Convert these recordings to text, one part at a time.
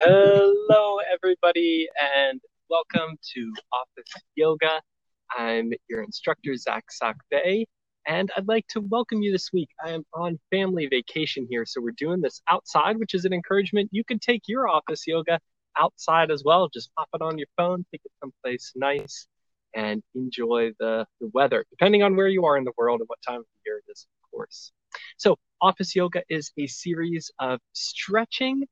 Hello, everybody, and welcome to Office Yoga. I'm your instructor, Zach Sakbe, and I'd like to welcome you this week. I am on family vacation here, so we're doing this outside, which is an encouragement. You can take your office yoga outside as well. Just pop it on your phone, take it someplace nice, and enjoy the weather, depending on where you are in the world and what time of year it is, of course. So, office yoga is a series of stretching,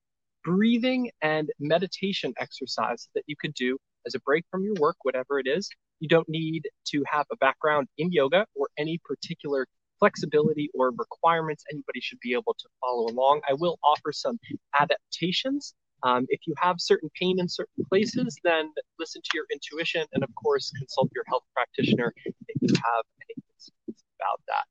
breathing, and meditation exercise that you could do as a break from your work, whatever it is. You don't need to have a background in yoga or any particular flexibility or requirements. Anybody should be able to follow along. I will offer some adaptations. If you have certain pain in certain places, then listen to your intuition and, of course, consult your health practitioner if you have any concerns about that.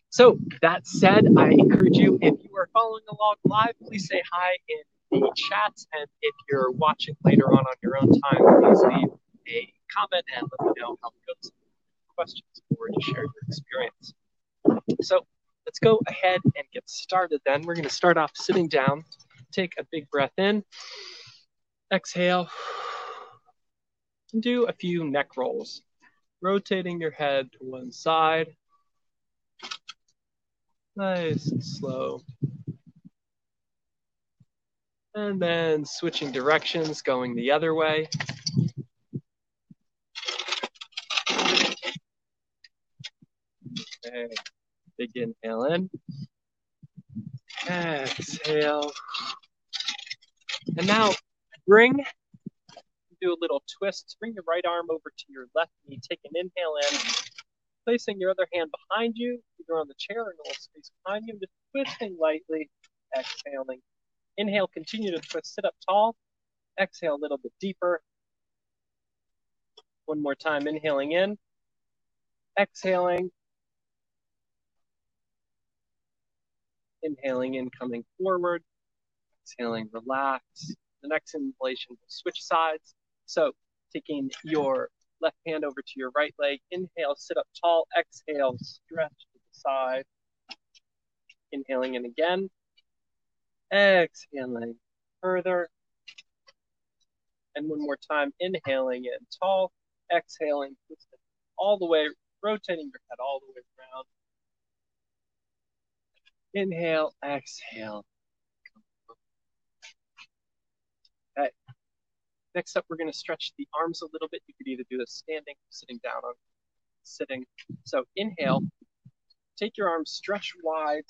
So that said, I encourage you, if you are following along live, please say hi in the chat. And if you're watching later on your own time, please leave a comment and let me know how it goes. Questions or to share your experience. So let's go ahead and get started then. We're going to start off sitting down. Take a big breath in. Exhale. And do a few neck rolls. Rotating your head to one side. Nice and slow. And then switching directions, going the other way. Okay. Big inhale in. Exhale. And now do a little twist. Bring your right arm over to your left knee. Take an inhale in. Placing your other hand behind you, either on the chair or in a little space behind you. Just twisting lightly. Exhaling. Inhale, continue to twist. Sit up tall. Exhale a little bit deeper. One more time. Inhaling in. Exhaling. Inhaling in, coming forward. Exhaling, relax. The next inhalation will switch sides. So taking your left hand over to your right leg. Inhale, sit up tall. Exhale, stretch to the side. Inhaling in again. Exhaling further. And one more time. Inhaling in tall. Exhaling, twisting all the way, rotating your head all the way around. Inhale, exhale. Okay. Next up, we're going to stretch the arms a little bit. You could either do this standing, sitting down, or sitting. So inhale, take your arms, stretch wide,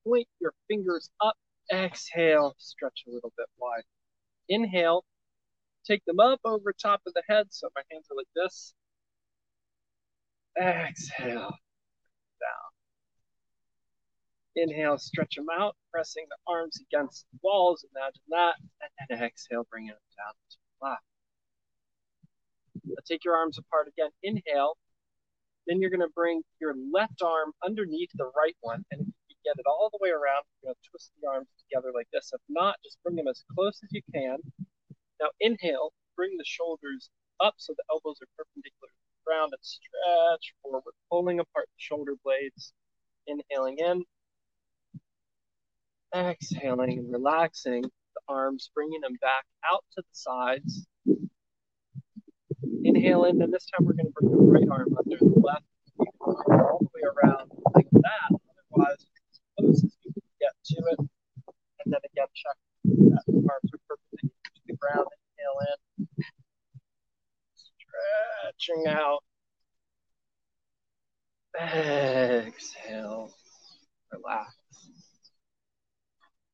point your fingers up. Exhale, stretch a little bit wide. Inhale, take them up over top of the head. So my hands are like this. Exhale, down. Inhale, stretch them out, pressing the arms against the walls. Imagine that. And then exhale, bringing them down to the left. Now take your arms apart again. Inhale. Then you're going to bring your left arm underneath the right one. And if you get it all the way around, you're going to twist the arms together like this. If not, just bring them as close as you can. Now inhale, bring the shoulders up so the elbows are perpendicular to the ground and stretch forward, pulling apart the shoulder blades. Inhaling in. Exhaling and relaxing the arms, bringing them back out to the sides. Inhale in, and this time we're going to bring the right arm under the left, all the way around like that. Otherwise, as close as you can get to it. And then again, check that the arms are perpendicular to the ground. Inhale in, stretching out. Exhale, relax.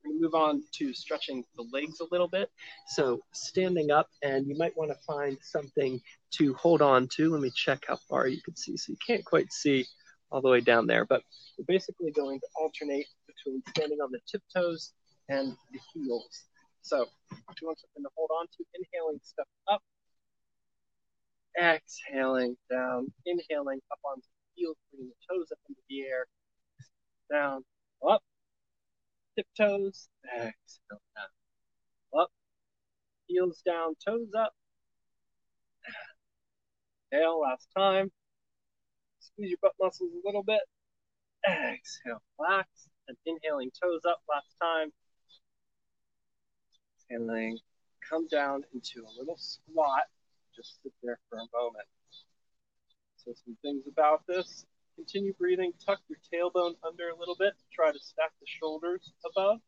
We move on to stretching the legs a little bit. So standing up, and you might want to find something to hold on to. Let me check how far you can see. So you can't quite see all the way down there, but we're basically going to alternate between standing on the tiptoes and the heels. So if you want something to hold on to, inhaling, step up. Exhaling down. Inhaling up onto the heels, bringing the toes up into the air. Down, up. Tiptoes, exhale down, up, heels down, toes up, exhale, last time, squeeze your butt muscles a little bit, exhale, relax, and inhaling, toes up, last time, exhaling, come down into a little squat. Just sit there for a moment. So some things about this. Continue breathing. Tuck your tailbone under a little bit. Try to stack the shoulders above.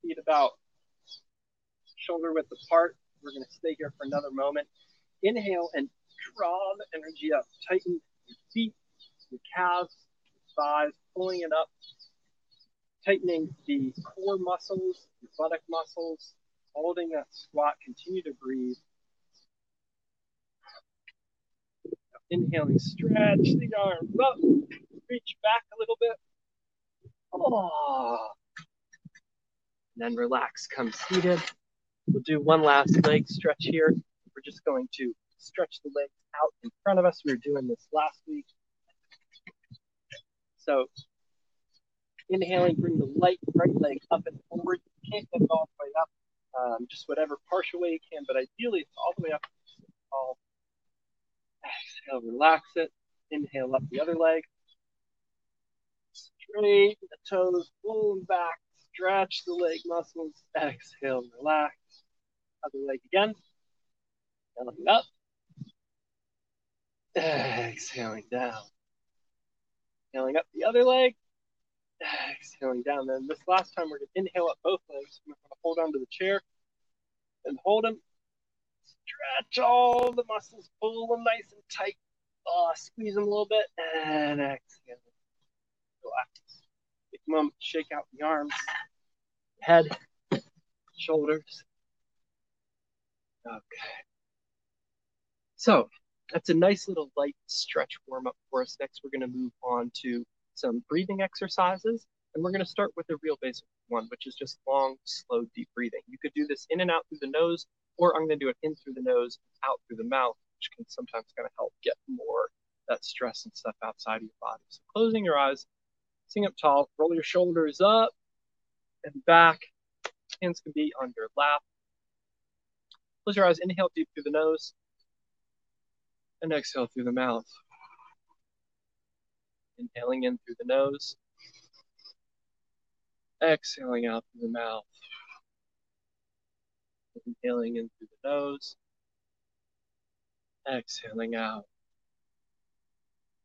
Feet about shoulder width apart. We're going to stay here for another moment. Inhale and draw the energy up. Tighten your feet, your calves, your thighs, pulling it up. Tightening the core muscles, your buttock muscles, holding that squat. Continue to breathe. Inhaling, stretch the arms up. Reach back a little bit. Oh. And then relax, come seated. We'll do one last leg stretch here. We're just going to stretch the legs out in front of us. We were doing this last week. So inhaling, bring the right leg up and forward. You can't get it all the way up. Just whatever partial way you can, but ideally it's all the way up. Exhale, relax it. Inhale up the other leg. Straighten the toes, pull them back. Stretch the leg muscles. Exhale, relax. Other leg again. Inhaling up. Exhaling down. Inhaling up the other leg. Exhaling down. Then this last time we're going to inhale up both legs. We're going to hold onto the chair and hold them. Stretch all the muscles. Pull them nice and tight. Squeeze them a little bit. And exhale. Relax. Take a moment to shake out the arms, head, shoulders. Okay. So that's a nice little light stretch warm-up for us. Next, we're going to move on to some breathing exercises. And we're going to start with a real basic one, which is just long, slow, deep breathing. You could do this in and out through the nose, or I'm going to do it in through the nose, out through the mouth, which can sometimes kind of help get more that stress and stuff outside of your body. So closing your eyes, sitting up tall, roll your shoulders up and back. Hands can be on your lap. Close your eyes, inhale deep through the nose, and exhale through the mouth. Inhaling in through the nose, exhaling out through the mouth. Inhaling in through the nose, exhaling out.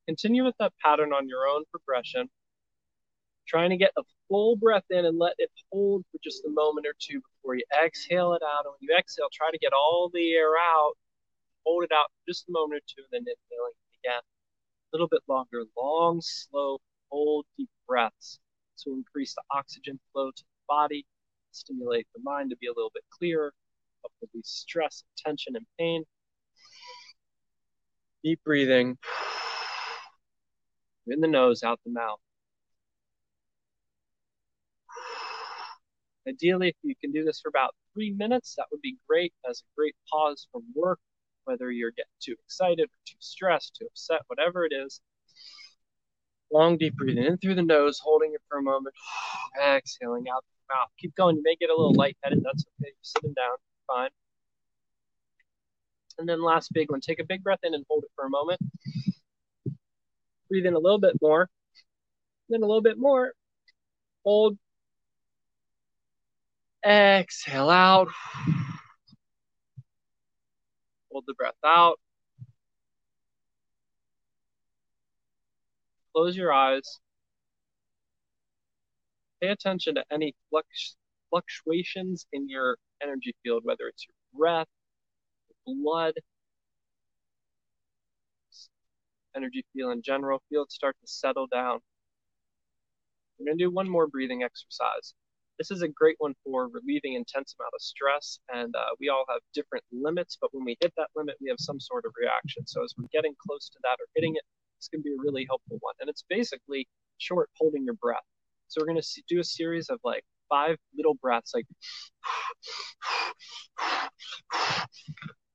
Continue with that pattern on your own progression. Trying to get a full breath in and let it hold for just a moment or two before you exhale it out. And when you exhale, try to get all the air out. Hold it out for just a moment or two, and then inhaling again. A little bit longer, long, slow, hold deep breaths to increase the oxygen flow to the body, stimulate the mind to be a little bit clearer, help release stress, tension, and pain. Deep breathing in the nose, out the mouth. Ideally, if you can do this for about 3 minutes, that would be great as a great pause from work, whether you're getting too excited or too stressed, too upset, whatever it is. Long, deep breathing in through the nose, holding it for a moment, exhaling out the mouth. Keep going. You may get a little lightheaded. That's okay. You're sitting down. Fine. And then last big one. Take a big breath in and hold it for a moment. Breathe in a little bit more. Then a little bit more. Hold. Exhale out. Hold the breath out. Close your eyes. Pay attention to any fluctuations in your energy field, whether it's your breath, your blood, energy field in general. Feel it start to settle down. We're going to do one more breathing exercise. This is a great one for relieving intense amount of stress, and we all have different limits, but when we hit that limit, we have some sort of reaction. So as we're getting close to that or hitting it, it's going to be a really helpful one. And it's basically short holding your breath. So we're going to do a series of like 5 little breaths, like,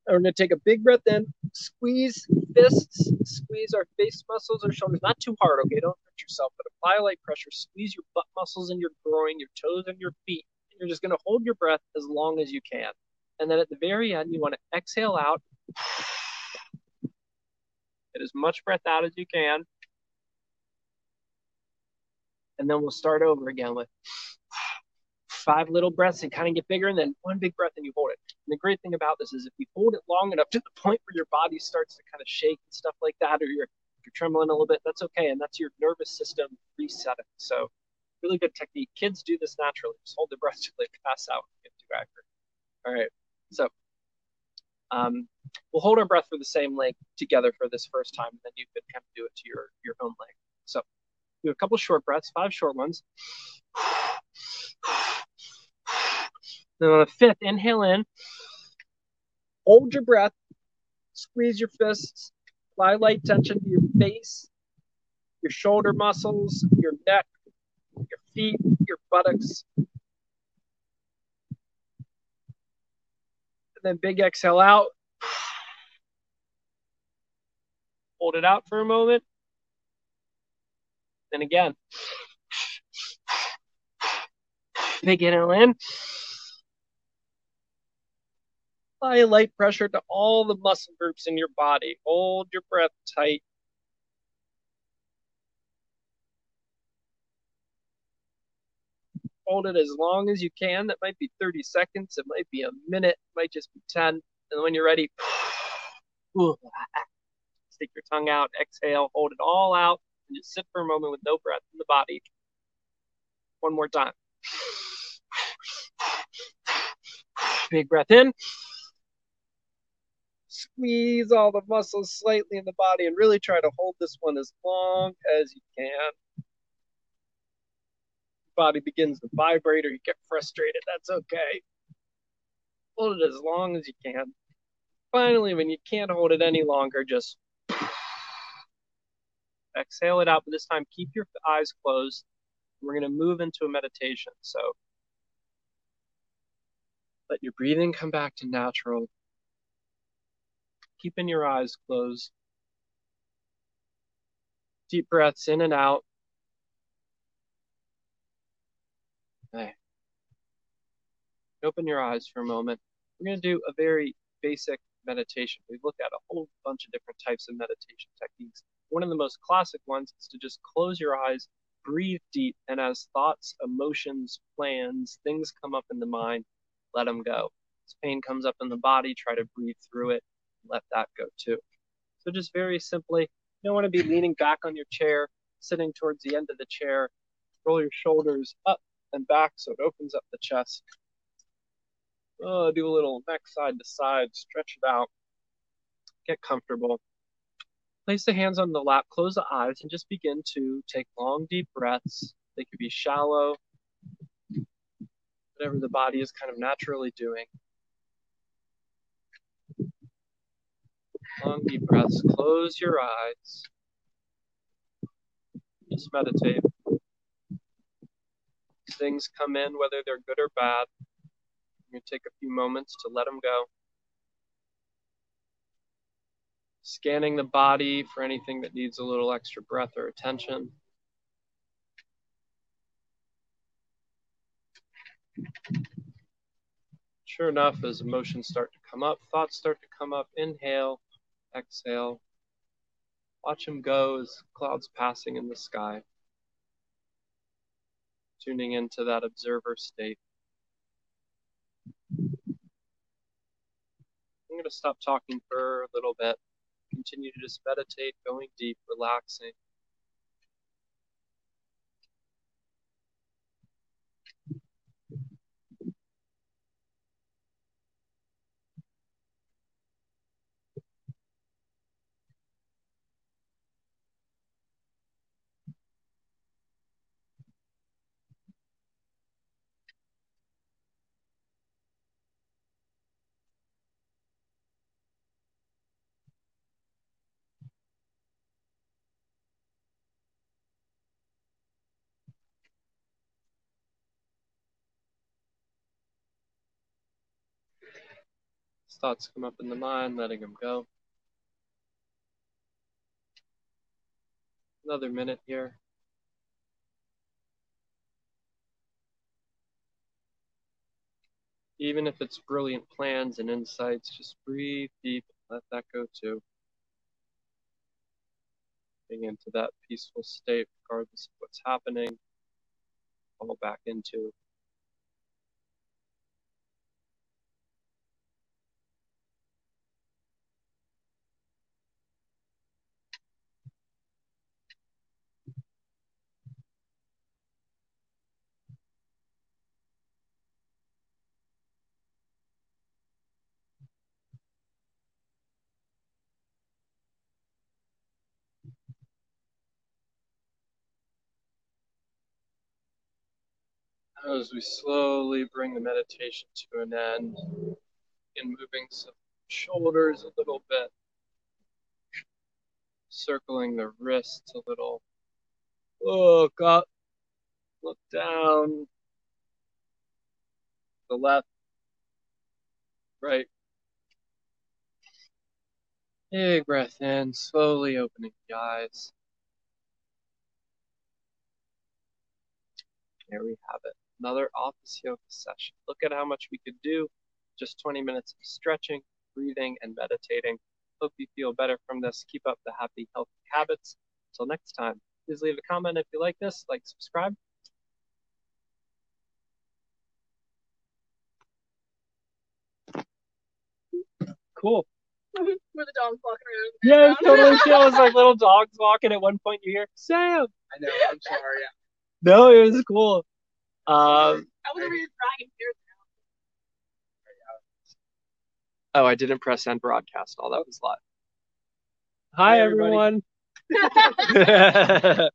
and we're going to take a big breath in, squeeze fists, squeeze our face muscles or shoulders, not too hard, okay? Don't hurt yourself, but apply light pressure, squeeze your butt muscles and your groin, your toes and your feet. And you're just going to hold your breath as long as you can. And then at the very end, you want to exhale out, get as much breath out as you can. And then we'll start over again with 5 little breaths and kind of get bigger, and then 1 big breath and you hold it. And the great thing about this is if you hold it long enough to the point where your body starts to kind of shake and stuff like that, or you're trembling a little bit, that's okay. And that's your nervous system resetting. So really good technique. Kids do this naturally. Just hold their breath till they pass out and get too accurate. All right. So we'll hold our breath for the same length together for this first time, and then you can kind of do it to your own length. So do a couple short breaths, 5 short ones. Then on the 5th, inhale in, hold your breath, squeeze your fists, apply light tension to your face, your shoulder muscles, your neck, your feet, your buttocks. And then big exhale out. Hold it out for a moment. Then again. Big inhale in. Apply light pressure to all the muscle groups in your body. Hold your breath tight. Hold it as long as you can. That might be 30 seconds. It might be a minute. It might just be 10. And when you're ready, stick your tongue out, exhale, hold it all out, and just sit for a moment with no breath in the body. One more time. Big breath in. Squeeze all the muscles slightly in the body and really try to hold this one as long as you can. Body begins to vibrate or you get frustrated, that's okay. Hold it as long as you can. Finally, when you can't hold it any longer, just exhale it out, but this time keep your eyes closed. We're going to move into a meditation. So let your breathing come back to natural. Keeping your eyes closed. Deep breaths in and out. Okay. Open your eyes for a moment. We're going to do a very basic meditation. We've looked at a whole bunch of different types of meditation techniques. One of the most classic ones is to just close your eyes, breathe deep, and as thoughts, emotions, plans, things come up in the mind, let them go. As pain comes up in the body, try to breathe through it, let that go too. So just very simply, you don't want to be leaning back on your chair, sitting towards the end of the chair. Roll your shoulders up and back so it opens up the chest. Do a little neck side to side, stretch it out, get comfortable. Place the hands on the lap, close the eyes, and just begin to take long, deep breaths. They could be shallow, whatever the body is kind of naturally doing. Long, deep breaths. Close your eyes. Just meditate. Things come in, whether they're good or bad. You're going to take a few moments to let them go. Scanning the body for anything that needs a little extra breath or attention. Sure enough, as emotions start to come up, thoughts start to come up, inhale, exhale. Watch them go as clouds passing in the sky. Tuning into that observer state. I'm going to stop talking for a little bit. Continue to just meditate, going deep, relaxing. Thoughts come up in the mind, letting them go. Another minute here. Even if it's brilliant plans and insights, just breathe deep, let that go too. Getting into that peaceful state, regardless of what's happening, fall back into. As we slowly bring the meditation to an end and moving some shoulders a little bit, circling the wrists a little. Look up, look down, the left, right. Big breath in, slowly opening the eyes. There we have it. Another office yoga session. Look at how much we could do. Just 20 minutes of stretching, breathing, and meditating. Hope you feel better from this. Keep up the happy, healthy habits. Until next time, please leave a comment if you like this, like, subscribe. Cool. Were the dogs walking around? Yeah, it's totally chill. It's like little dogs walking. At one point, you hear Sam. I know. I'm sorry. No, it was cool. I was over here dragging here. Oh, I didn't press end broadcast. All that was live. Hi, Hi, everybody. everyone.